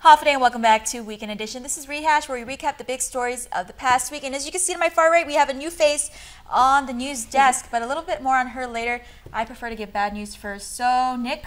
Hafide, and welcome back to Weekend Edition. This is Rehash, where we recap the big stories of the past week. And as you can see to my far right, we have a new face on the news desk, but a little bit more on her later. I prefer to give bad news first. So, Nick?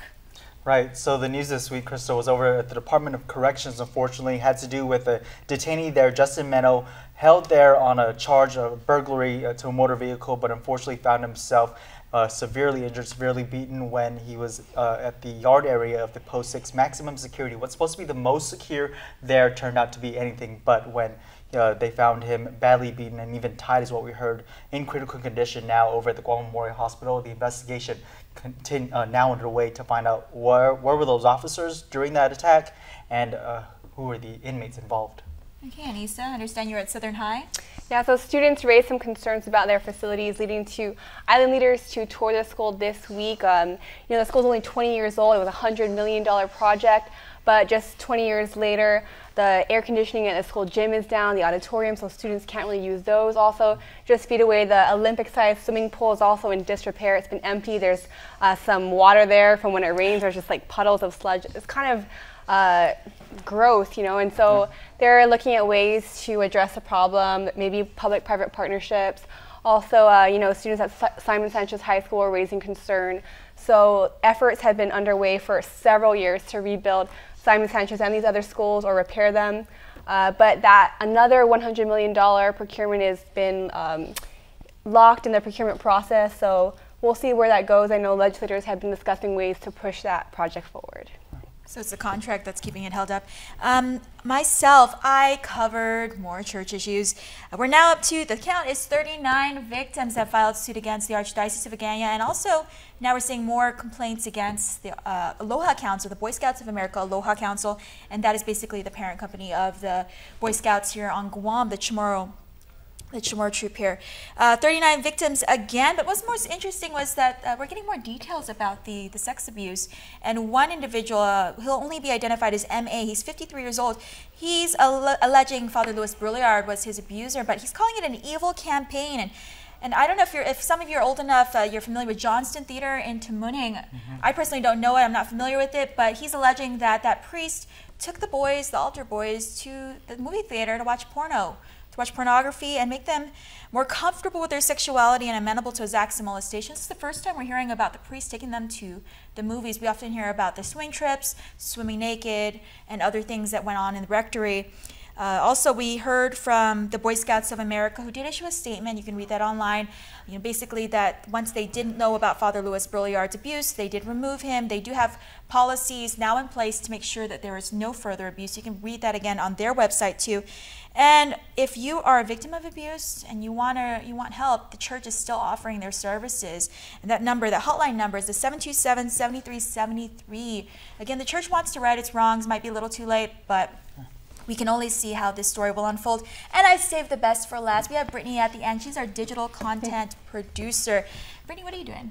Right, so the news this week, Crystal, was over at the Department of Corrections, unfortunately. Had to do with a detainee there, Justin Meno, held there on a charge of burglary to a motor vehicle, but unfortunately found himself severely injured, severely beaten when he was at the yard area of the Post 6 maximum security. What's supposed to be the most secure there turned out to be anything but when they found him badly beaten and even tied, is what we heard, in critical condition now over at the KUAM Memorial Hospital. The investigation now underway to find out where were those officers during that attack and who were the inmates involved. Okay, Anissa, I understand you're at Southern High. Yeah, so students raised some concerns about their facilities, leading to island leaders to tour the school this week. The school's only 20 years old. It was a $100 million project, but just 20 years later, the air conditioning at the school gym is down, the auditorium, so students can't really use those. Also, just feet away, the Olympic-sized swimming pool is also in disrepair. It's been empty. There's some water there from when it rains. There's just like puddles of sludge. It's kind of gross, and so they're looking at ways to address the problem, maybe public-private partnerships. Also, students at Simon Sanchez High School are raising concern. So efforts have been underway for several years to rebuild Simon Sanchez and these other schools or repair them. But that another $100 million procurement has been locked in the procurement process. So we'll see where that goes. I know legislators have been discussing ways to push that project forward. So it's the contract that's keeping it held up. Myself, I covered more church issues. We're now up to, the count is 39 victims that filed suit against the Archdiocese of Agana, and also now we're seeing more complaints against the Aloha Council, the Boy Scouts of America Aloha Council, and that is basically the parent company of the Boy Scouts here on Guam, the Chamorro troop here. 39 victims again, but what's most interesting was that we're getting more details about the sex abuse. And one individual, he'll only be identified as M.A., he's 53 years old. He's alleging Father Louis Brouillard was his abuser, but he's calling it an evil campaign. And I don't know if some of you are old enough, you're familiar with Johnston Theater in Tamuning. I personally don't know it, I'm not familiar with it, but he's alleging that that priest took the boys, the altar boys, to the movie theater to watch pornography and make them more comfortable with their sexuality and amenable to his acts of molestation. This is the first time we're hearing about the priest taking them to the movies. We often hear about the swing trips, swimming naked, and other things that went on in the rectory. Also, we heard from the Boy Scouts of America, who did issue a statement. You can read that online. Basically that once they didn't know about Father Louis Brouillard's abuse, they did remove him. They do have policies now in place to make sure that there is no further abuse. You can read that again on their website too. And if you are a victim of abuse and you want help, the church is still offering their services. And that number, that hotline number, is the 727-7373. Again, the church wants to right its wrongs. Might be a little too late, but we can only see how this story will unfold. And I saved the best for last. We have Brittany at the end. She's our digital content producer. Brittany, what are you doing?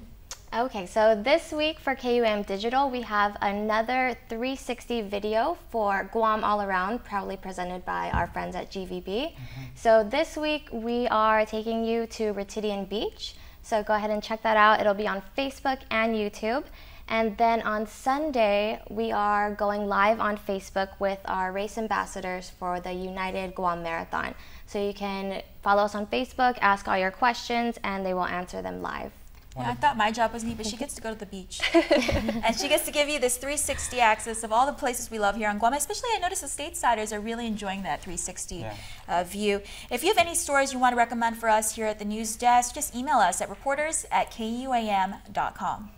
Okay, so this week for KUAM Digital, we have another 360 video for Guam All Around, proudly presented by our friends at GVB. So this week we are taking you to Retidian Beach. So go ahead and check that out. It'll be on Facebook and YouTube. And then on Sunday, we are going live on Facebook with our race ambassadors for the United Guam Marathon. So you can follow us on Facebook, ask all your questions, and they will answer them live. Yeah, I thought my job was neat, but she gets to go to the beach. And she gets to give you this 360 access of all the places we love here on Guam. Especially, I noticed the statessiders are really enjoying that 360 view. If you have any stories you want to recommend for us here at the news desk, just email us at reporters@kuam.com.